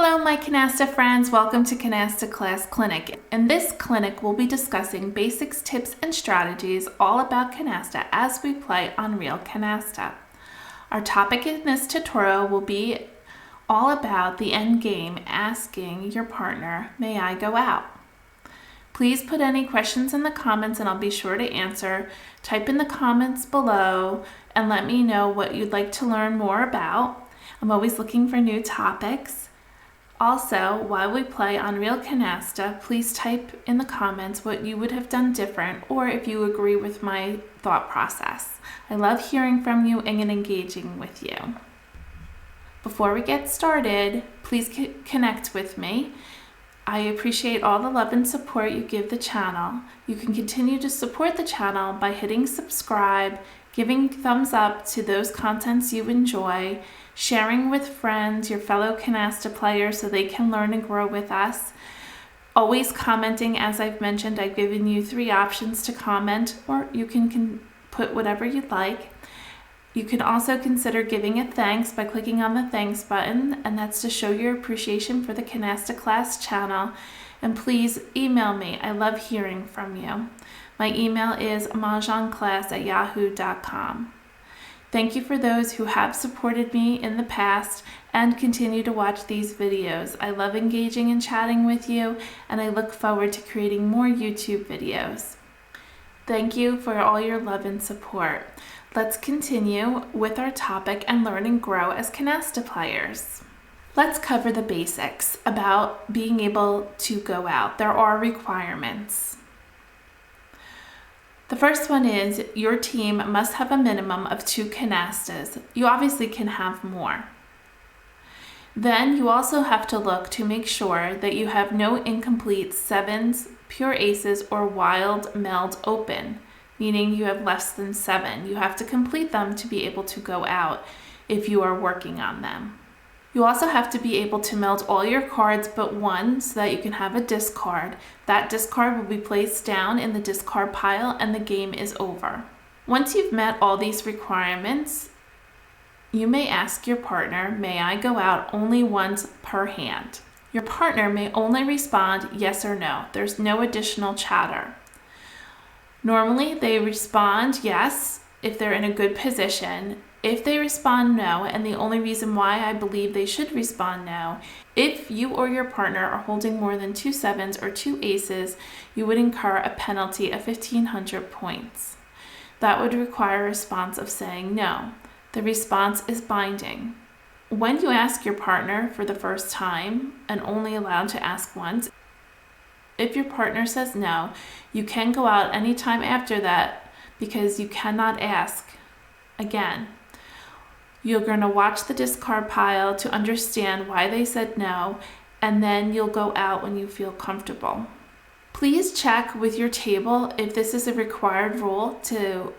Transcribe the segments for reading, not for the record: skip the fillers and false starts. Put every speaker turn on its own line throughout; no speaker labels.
Hello my Canasta friends, welcome to Canasta Class Clinic. In this clinic we'll be discussing basics, tips, and strategies all about Canasta as we play on real Canasta. Our topic in this tutorial will be all about the end game, asking your partner, may I go out? Please put any questions in the comments and I'll be sure to answer. Type in the comments below and let me know what you'd like to learn more about. I'm always looking for new topics. Also, while we play on real Canasta, please type in the comments what you would have done different or if you agree with my thought process. I love hearing from you and engaging with you. Before we get started, please connect with me. I appreciate all the love and support you give the channel. You can continue to support the channel by hitting subscribe, giving thumbs up to those contents you enjoy, sharing with friends, your fellow Canasta players so they can learn and grow with us. Always commenting, as I've mentioned, I've given you 3 options to comment, or you can put whatever you'd like. You can also consider giving a thanks by clicking on the thanks button, and that's to show your appreciation for the Canasta Class channel. And please email me. I love hearing from you. My email is mahjongclass@yahoo.com. Thank you for those who have supported me in the past and continue to watch these videos. I love engaging and chatting with you, and I look forward to creating more YouTube videos. Thank you for all your love and support. Let's continue with our topic and learn and grow as Canasta players. Let's cover the basics about being able to go out. There are requirements. The first one is your team must have a minimum of 2 canastas. You obviously can have more. Then you also have to look to make sure that you have no incomplete 7s, pure aces, or wild meld open, meaning you have less than 7. You have to complete them to be able to go out if you are working on them. You also have to be able to meld all your cards but one so that you can have a discard. That discard will be placed down in the discard pile and the game is over. Once you've met all these requirements, you may ask your partner, may I go out only once per hand? Your partner may only respond yes or no. There's no additional chatter. Normally they respond yes if they're in a good position. If they respond no, and the only reason why I believe they should respond no, if you or your partner are holding more than 2 7s or 2 aces, you would incur a penalty of 1,500 points. That would require a response of saying no. The response is binding. When you ask your partner for the first time, and only allowed to ask once, if your partner says no, you can go out anytime after that because you cannot ask again. You're going to watch the discard pile to understand why they said no, and then you'll go out when you feel comfortable. Please check with your table if this is a required rule to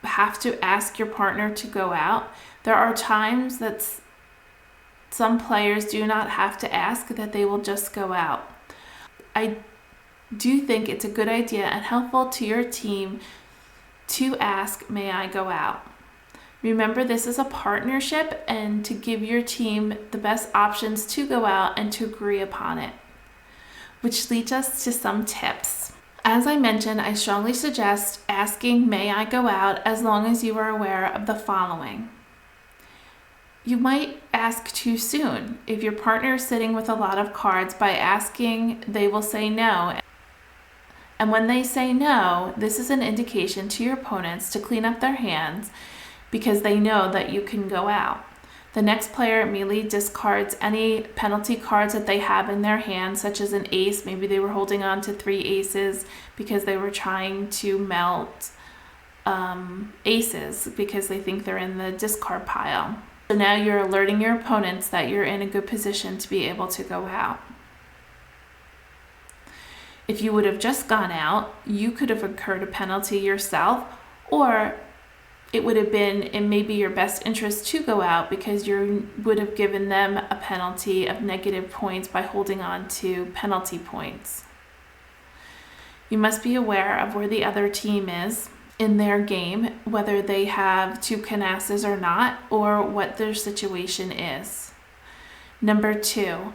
have to ask your partner to go out. There are times that some players do not have to ask, that they will just go out. I do think it's a good idea and helpful to your team to ask, may I go out? Remember, this is a partnership and to give your team the best options to go out and to agree upon it. Which leads us to some tips. As I mentioned, I strongly suggest asking, may I go out, as long as you are aware of the following. You might ask too soon. If your partner is sitting with a lot of cards, by asking, they will say no. And when they say no, this is an indication to your opponents to clean up their hands because they know that you can go out. The next player immediately discards any penalty cards that they have in their hand, such as an ace. Maybe they were holding on to 3 aces because they were trying to melt aces because they think they're in the discard pile. So now you're alerting your opponents that you're in a good position to be able to go out. If you would have just gone out, you could have incurred a penalty yourself, or it would have been in maybe your best interest to go out because you would have given them a penalty of negative points by holding on to penalty points. You must be aware of where the other team is in their game, whether they have 2 canastas or not, or what their situation is. Number 2,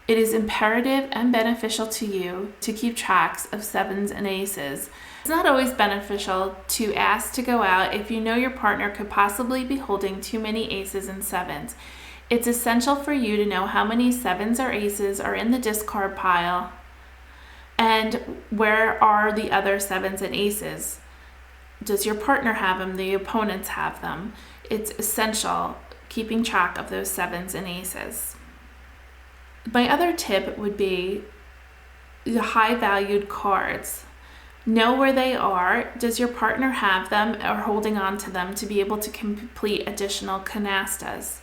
It is imperative and beneficial to you to keep tracks of sevens and aces. It's not always beneficial to ask to go out if you know your partner could possibly be holding too many aces and sevens. It's essential for you to know how many sevens or aces are in the discard pile and where are the other sevens and aces. Does your partner have them? The opponents have them. It's essential keeping track of those sevens and aces. My other tip would be the high valued cards. Know where they are. Does your partner have them or holding on to them to be able to complete additional canastas?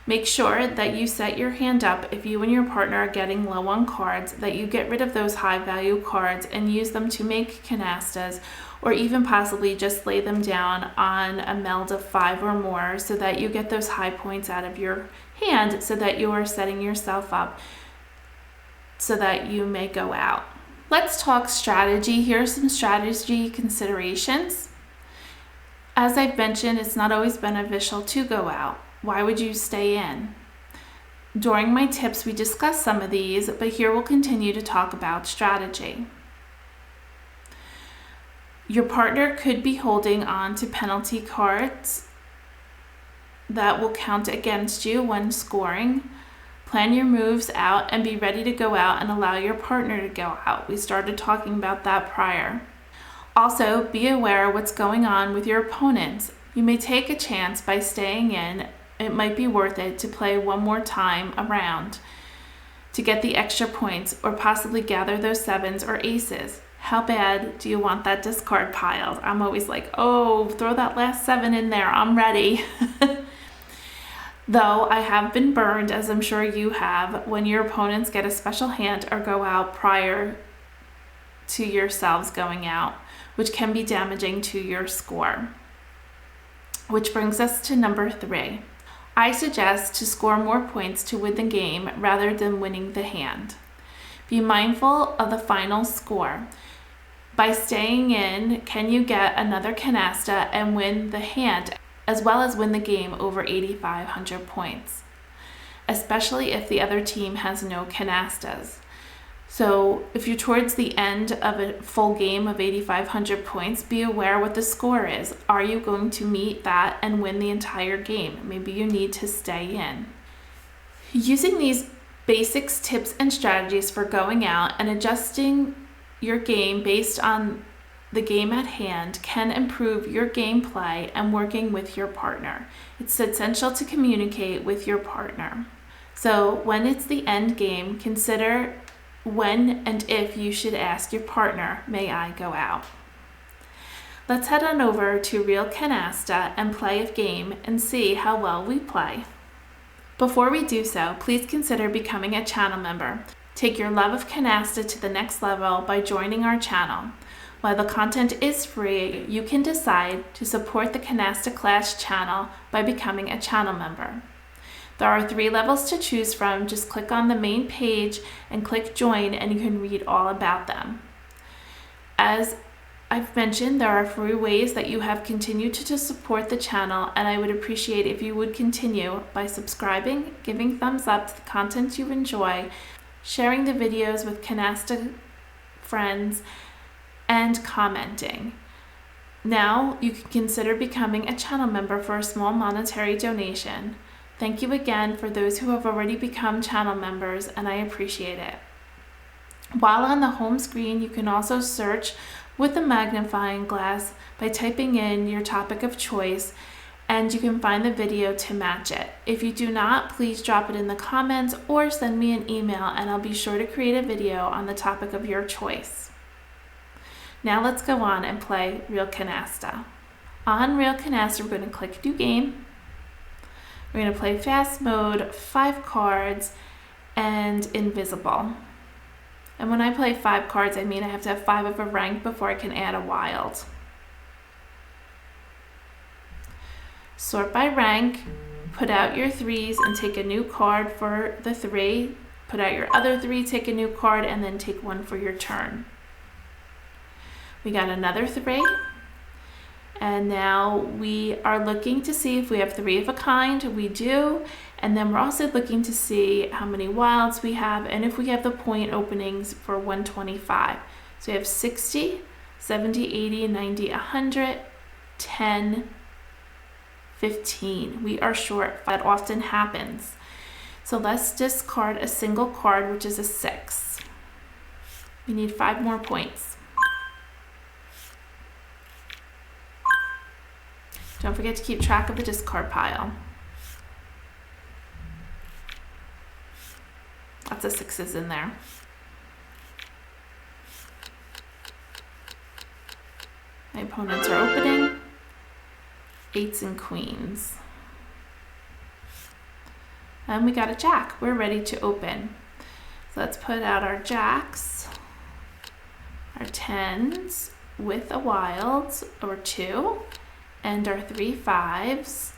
Make sure that you set your hand up if you and your partner are getting low on cards, that you get rid of those high value cards and use them to make canastas, or even possibly just lay them down on a meld of 5 or more so that you get those high points out of your hand so that you are setting yourself up so that you may go out. Let's talk strategy. Here are some strategy considerations. As I've mentioned, it's not always beneficial to go out. Why would you stay in? During my tips, we discussed some of these, but here we'll continue to talk about strategy. Your partner could be holding on to penalty cards that will count against you when scoring. Plan your moves out and be ready to go out and allow your partner to go out. We started talking about that prior. Also, be aware of what's going on with your opponents. You may take a chance by staying in. It might be worth it to play one more time around to get the extra points or possibly gather those sevens or aces. How bad do you want that discard pile? I'm always like, oh, throw that last 7 in there. I'm ready. Though I have been burned, as I'm sure you have, when your opponents get a special hand or go out prior to yourselves going out, which can be damaging to your score. Which brings us to number 3. I suggest to score more points to win the game rather than winning the hand. Be mindful of the final score. By staying in, can you get another canasta and win the hand, as well as win the game over 8,500 points, especially if the other team has no canastas. So if you're towards the end of a full game of 8,500 points, be aware what the score is. Are you going to meet that and win the entire game? Maybe you need to stay in. Using these basics, tips, and strategies for going out and adjusting your game based on the game at hand can improve your gameplay and working with your partner. It's essential to communicate with your partner. So when it's the end game, consider when and if you should ask your partner, may I go out? Let's head on over to Real Canasta and play a game and see how well we play. Before we do so, please consider becoming a channel member. Take your love of Canasta to the next level by joining our channel. While the content is free, you can decide to support the Canasta Class channel by becoming a channel member. There are 3 levels to choose from. Just click on the main page and click join and you can read all about them. As I've mentioned, there are 3 ways that you have continued to support the channel, and I would appreciate if you would continue by subscribing, giving thumbs up to the content you enjoy, sharing the videos with Canasta friends, and commenting. Now you can consider becoming a channel member for a small monetary donation. Thank you again for those who have already become channel members, and I appreciate it. While on the home screen, you can also search with a magnifying glass by typing in your topic of choice, and you can find the video to match it. If you do not, please drop it in the comments or send me an email and I'll be sure to create a video on the topic of your choice. Now let's go on and play Real Canasta. On Real Canasta, we're going to click New Game. We're going to play Fast Mode, 5 cards, and Invisible. And when I play 5 cards, I mean I have to have 5 of a rank before I can add a wild. Sort by rank, put out your 3s and take a new card for the 3. Put out your other 3, take a new card, and then take 1 for your turn. We got another 3. And now we are looking to see if we have 3 of a kind. We do. And then we're also looking to see how many wilds we have and if we have the point openings for 125. So we have 60, 70, 80, 90, 100, 10, 15. We are short. That often happens. So let's discard a single card, which is a 6. We need 5 more points. Don't forget to keep track of the discard pile. Lots of 6s in there. My opponents are opening 8s and queens. And we got a jack. We're ready to open. So let's put out our jacks, our 10s with a wild or 2, and our 3 5s.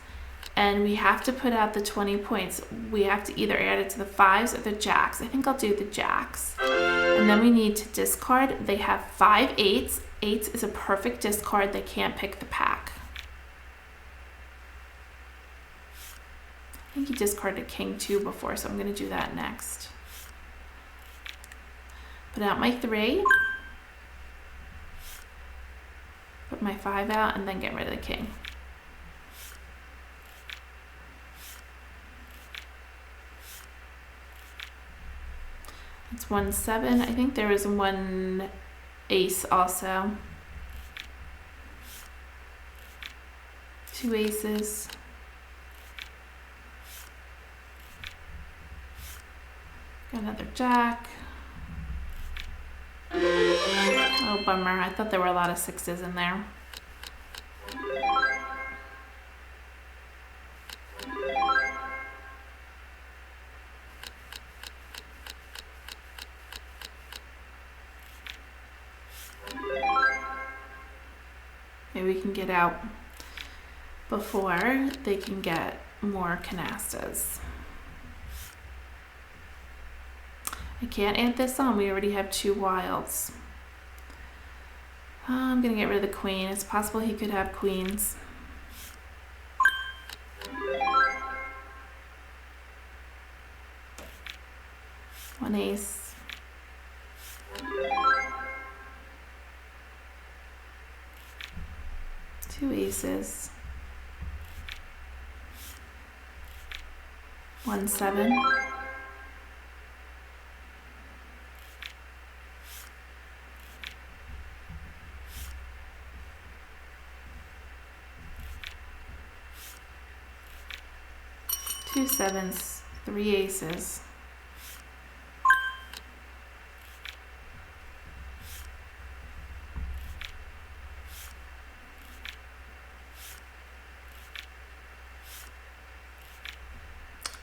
And we have to put out the 20 points. We have to either add it to the 5s or the jacks. I think I'll do the jacks. And then we need to discard. They have 5 8s. 8s is a perfect discard. They can't pick the pack. I think he discarded king 2 before, so I'm going to do that next. Put out my 3. Put my 5 out and then get rid of the king. It's 1 7. I think there was 1 ace also. 2 aces. Got another jack. Oh, bummer. I thought there were a lot of 6s in there. Maybe we can get out before they can get more canastas. I can't add this on. We already have 2 wilds. I'm going to get rid of the queen. It's possible he could have queens. One ace. Two aces. 1 7. Two 7s, 3 aces.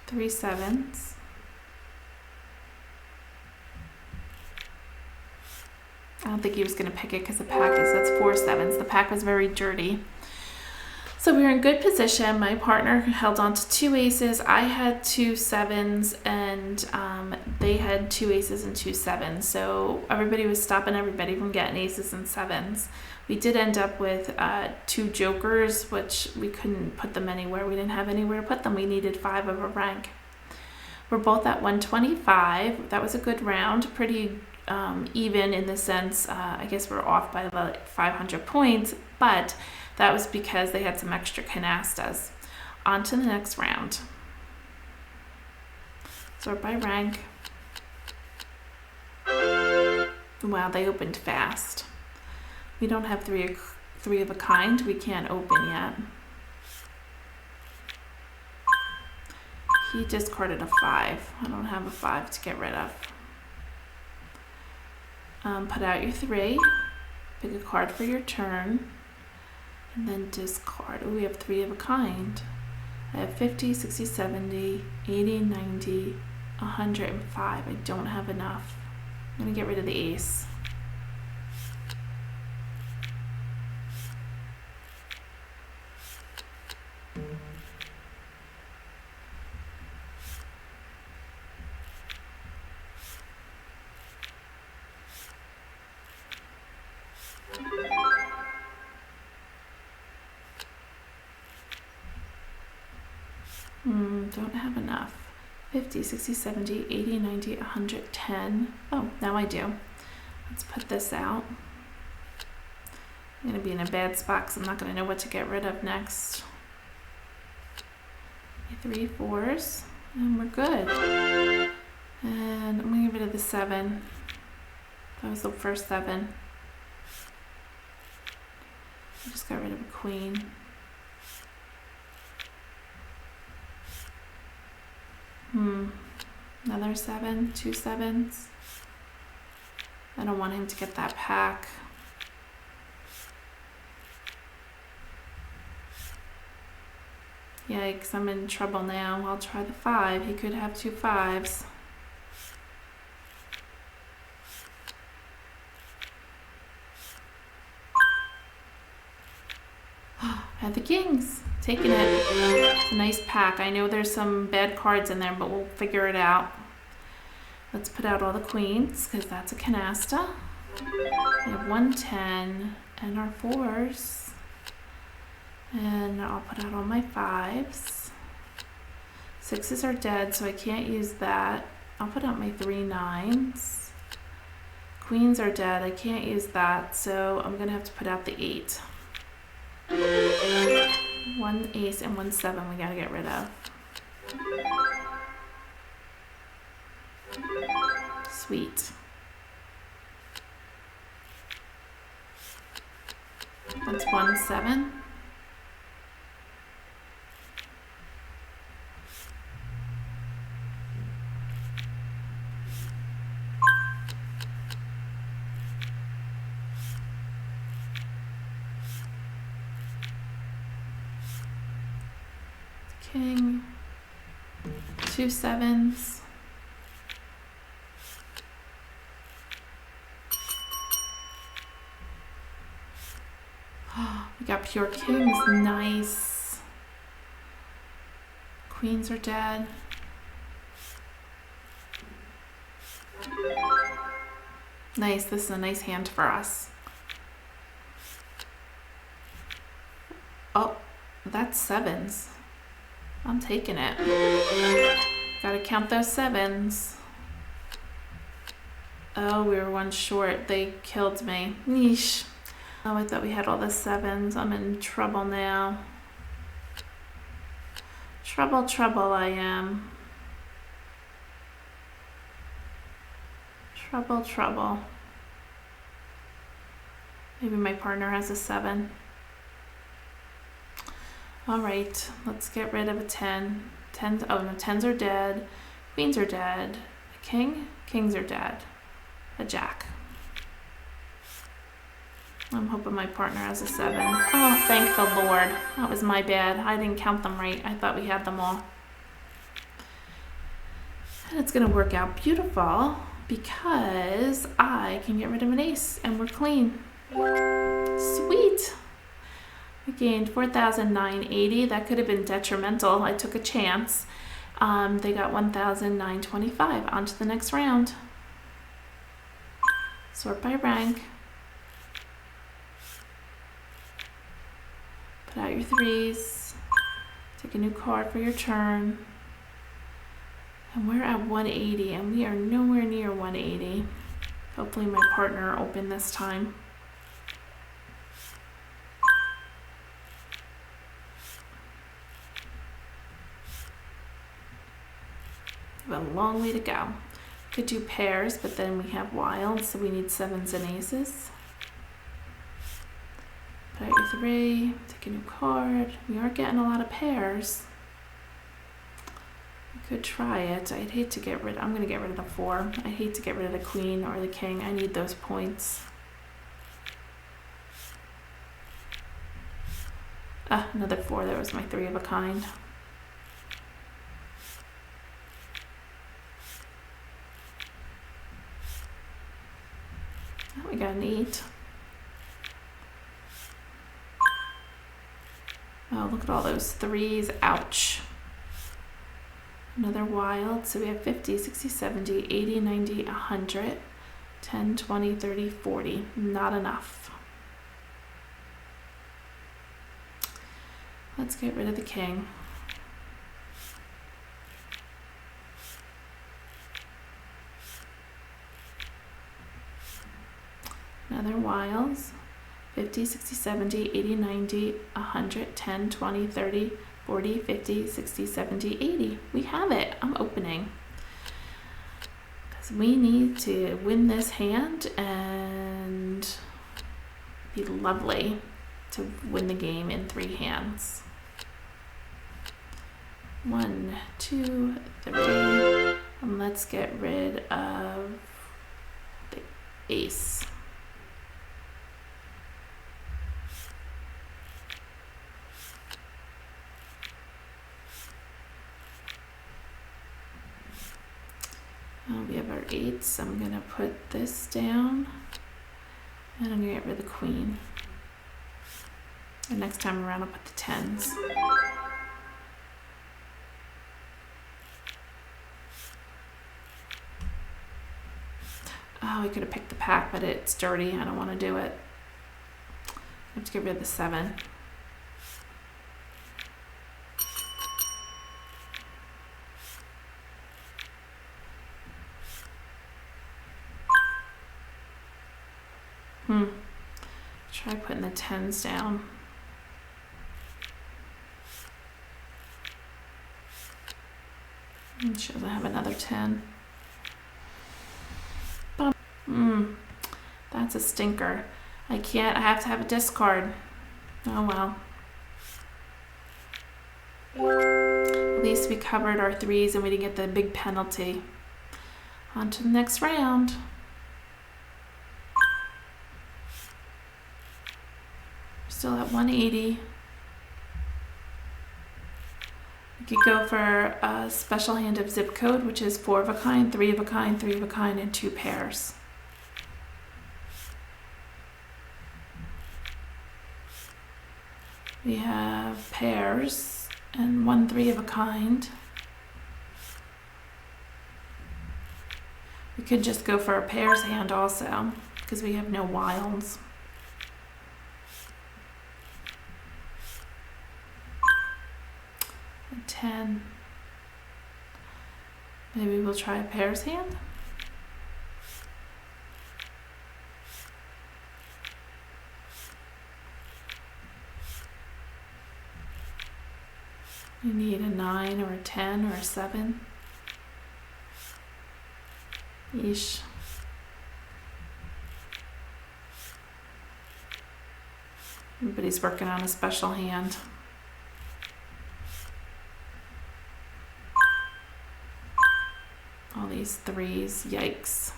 Three 7s. I don't think he was going to pick it because the pack that's 4 7s. The pack was very dirty. So we were in good position. My partner held on to 2 aces. I had 2 7s, and they had 2 aces and 2 7s. So everybody was stopping everybody from getting aces and 7s. We did end up with 2 jokers, which we couldn't put them anywhere. We didn't have anywhere to put them. We needed 5 of a rank. We're both at 125. That was a good round. Pretty even in the sense, I guess we're off by about 500 points, but that was because they had some extra canastas. On to the next round. Sort by rank. Wow, they opened fast. We don't have three of a kind. We can't open yet. He discarded a 5. I don't have a 5 to get rid of. Put out your 3. Pick a card for your turn. And then discard. Oh, we have 3 of a kind. I have 50, 60, 70, 80, 90, 105. I don't have enough. I'm going to get rid of the ace. Don't have enough. 50, 60, 70, 80, 90, 100, 10. Oh, now I do. Let's put this out. I'm going to be in a bad spot because I'm not going to know what to get rid of next. 3 4s, and we're good. And I'm going to get rid of the 7. That was the first 7. I just got rid of a queen. Another 7, 2 7s. I don't want him to get that pack. Yikes, I'm in trouble now. I'll try the 5. He could have 2 5s. I have the kings. Taking it. It's a nice pack. I know there's some bad cards in there, but we'll figure it out. Let's put out all the queens, because that's a canasta. We have 1 10 and our 4s. And I'll put out all my 5s. 6s are dead, so I can't use that. I'll put out my 3 9s. Queens are dead. I can't use that, so I'm going to have to put out the 8. 1 ace and 1 7 we got to get rid of. Sweet. That's 1 7. King, 2 7s. We got pure kings, nice. Queens are dead. Nice, this is a nice hand for us. Oh, that's 7s. I'm taking it. Gotta count those 7s. Oh, we were 1 short. They killed me. Yeesh. Oh, I thought we had all the 7s. I'm in trouble now. Trouble, trouble I am. Trouble, trouble. Maybe my partner has a 7. All right, let's get rid of a 10. 10s, oh no, 10s are dead. Queens are dead. A king? Kings are dead. A jack. I'm hoping my partner has a 7. Oh, thank the Lord. That was my bad. I didn't count them right. I thought we had them all. And it's going to work out beautiful because I can get rid of an ace and we're clean. Sweet. We gained 4,980. That could have been detrimental. I took a chance. They got 1,925. On to the next round. Sort by rank. Put out your 3s. Take a new card for your turn. And we're at 180, and we are nowhere near 180. Hopefully my partner opened this time. We have a long way to go. Could do pairs, but then we have wilds, so we need 7s and aces. Put out your 3, take a new card. We are getting a lot of pairs. We could try it. I'd hate to get rid, I'm going to get rid of the 4. I hate to get rid of the queen or the king. I need those points. Ah, another 4. There was my 3 of a kind. Oh, we got an 8. Oh, look at all those 3s. Ouch. Another wild. So we have 50, 60, 70, 80, 90, 100, 10, 20, 30, 40. Not enough. Let's get rid of the king. Another wilds. 50, 60, 70, 80, 90, 100, 10, 20, 30, 40, 50, 60, 70, 80. We have it. I'm opening. Because we need to win this hand and be lovely to win the game in 3 hands. 1, 2, 3. And let's get rid of the ace. We have our 8s. I'm going to put this down. And I'm going to get rid of the queen. And next time around I'll put the 10s. Oh, I could have picked the pack, but it's dirty. I don't want to do it. I have to get rid of the 7. Try putting the 10s down. And she doesn't have another 10. That's a stinker. I can't, I have to have a discard. Oh well. At least we covered our 3s and we didn't get the big penalty. On to the next round. Still at 180. We could go for a special hand of zip code, which is 4 of a kind, 3 of a kind, 3 of a kind, and 2 pairs. We have pairs and 1 3 of a kind. We could just go for a pairs hand also, because we have no wilds. A 10. Maybe we'll try a pairs hand. You need a 9 or a 10 or a 7. Yeesh. Everybody's working on a special hand. All these 3s, yikes.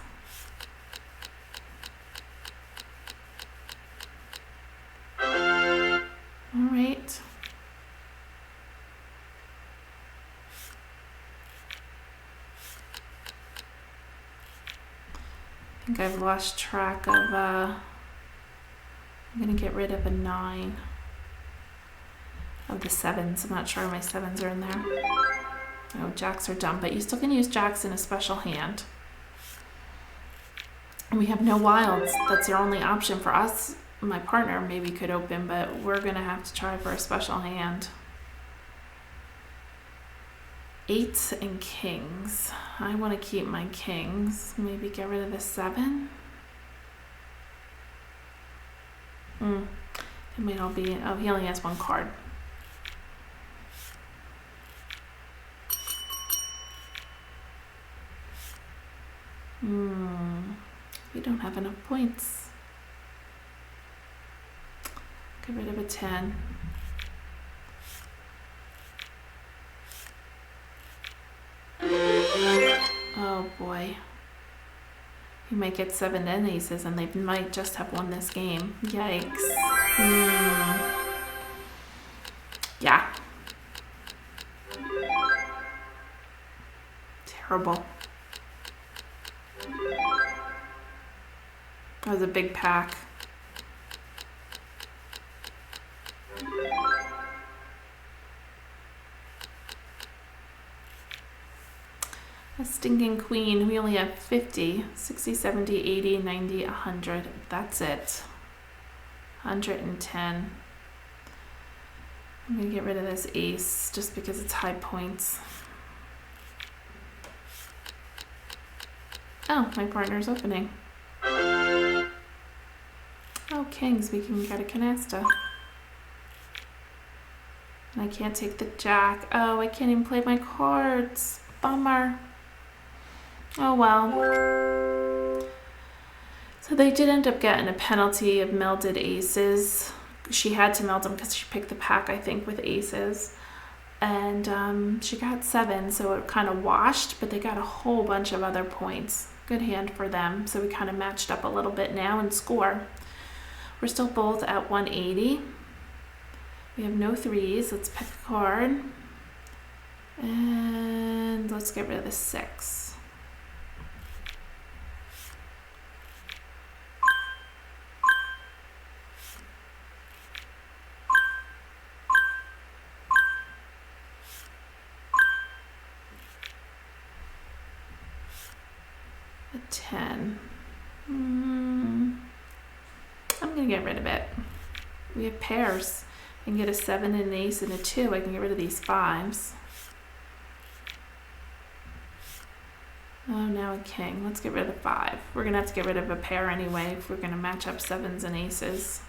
All right. I think I've lost track of, I'm going to get rid of a 9 of the 7s. I'm not sure my 7s are in there. Oh, jacks are dumb, but you still can use jacks in a special hand. And we have no wilds. That's your only option for us. My partner maybe could open, but we're going to have to try for a special hand. 8s and kings. I want to keep my kings. Maybe get rid of the 7. It might all be, oh, he only has 1 card. We don't have enough points. Get rid of a 10. Oh boy. You might get 7 and aces and they might just have won this game. Yikes. Yeah. Terrible. That was a big pack. A stinking queen. We only have 50, 60, 70, 80, 90, 100. That's it. 110. I'm going to get rid of this ace just because it's high points. Oh, my partner's opening. Oh, kings, we can get a canasta. And I can't take the jack. Oh, I can't even play my cards. Bummer. Oh well. So they did end up getting a penalty of melded aces. She had to meld them because she picked the pack, I think, with aces. And she got 7, so it kind of washed, but they got a whole bunch of other points. Good hand for them. So we kind of matched up a little bit now and score. We're still both at 180. We have no 3s. Let's pick a card. And let's get rid of the 6. A 10. I'm going to get rid of it. We have pairs. I can get a 7 and an ace and a 2. I can get rid of these 5s. Oh, now a king. Let's get rid of the 5. We're going to have to get rid of a pair anyway if we're going to match up 7s and aces.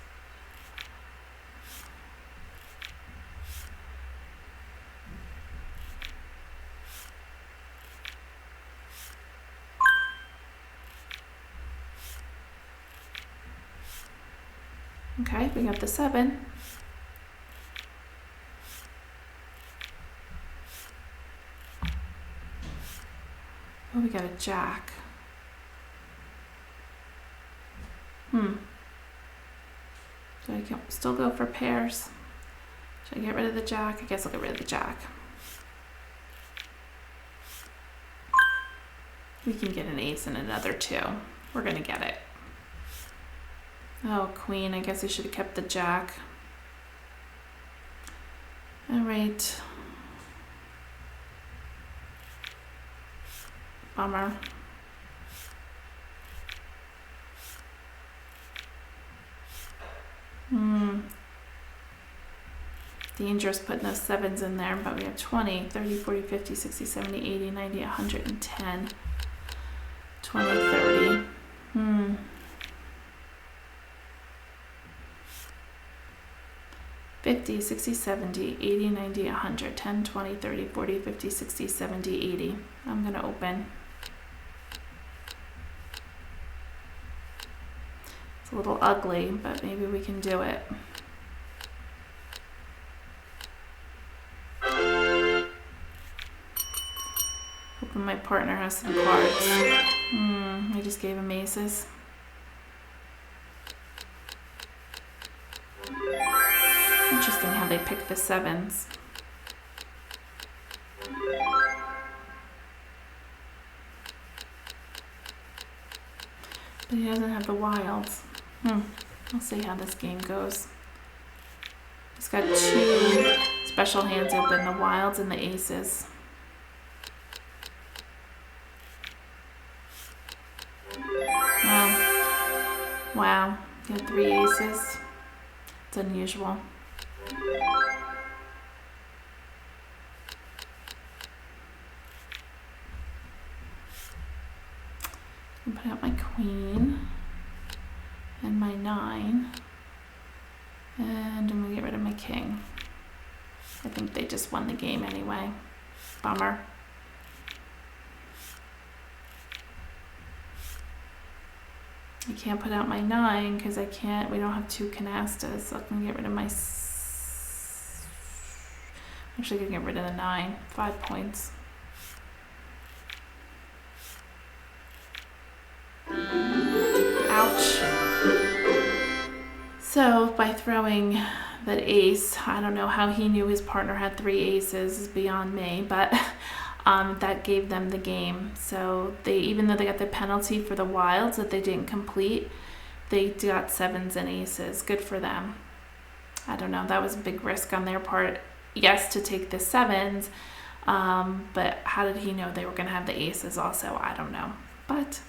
Okay, we got the 7. Oh, we got a jack. So I can still go for pairs. Should I get rid of the jack? I guess I'll get rid of the jack. We can get an ace and another 2. We're gonna get it. Oh, queen. I guess I should have kept the jack. All right. Bummer. Dangerous putting those 7s in there, but we have 20, 30, 40, 50, 60, 70, 80, 90, 110, 20, 30. 50, 60, 70, 80, 90, 100, 10, 20, 30, 40, 50, 60, 70, 80. I'm going to open. It's a little ugly, but maybe we can do it. Hoping my partner has some cards. I just gave him aces. Interesting how they pick the 7s. But he doesn't have the wilds. We'll see how this game goes. He's got 2 special hands open, the wilds and the aces. Oh, wow, he had 3 aces. It's unusual. I'm gonna put out my queen and my 9, and I'm gonna get rid of my king. I think they just won the game anyway. Bummer. I can't put out my 9 because we don't have 2 canastas, so I'm gonna get rid of my, actually gonna get rid of the 9, 5 points. Ouch. So by throwing that ace, I don't know how he knew his partner had 3 aces, is beyond me, but that gave them the game. So they, even though they got the penalty for the wilds that they didn't complete, they got 7s and aces. Good for them. I don't know, that was a big risk on their part. Yes, to take the 7s, but how did he know they were going to have the aces also? I don't know. But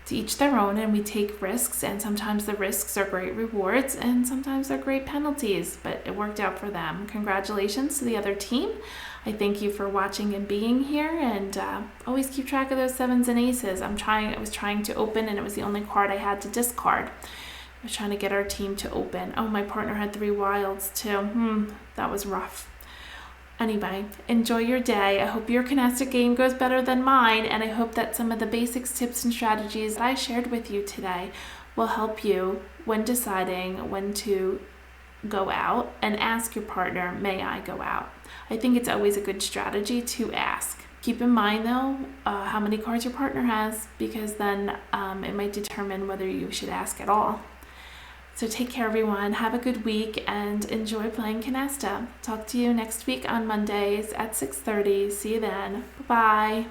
to each their own, and we take risks, and sometimes the risks are great rewards and sometimes they're great penalties, but it worked out for them. Congratulations to the other team. I thank you for watching and being here, and always keep track of those 7s and aces. I was trying to open, and it was the only card I had to discard. was trying to get our team to open. Oh, my partner had 3 wilds too. That was rough. Anyway, enjoy your day. I hope your canasta game goes better than mine, and I hope that some of the basics, tips, and strategies that I shared with you today will help you when deciding when to go out and ask your partner, may I go out? I think it's always a good strategy to ask. Keep in mind though, how many cards your partner has, because then it might determine whether you should ask at all. So take care everyone, have a good week, and enjoy playing Canasta. Talk to you next week on Mondays at 6:30. See you then. Bye-bye.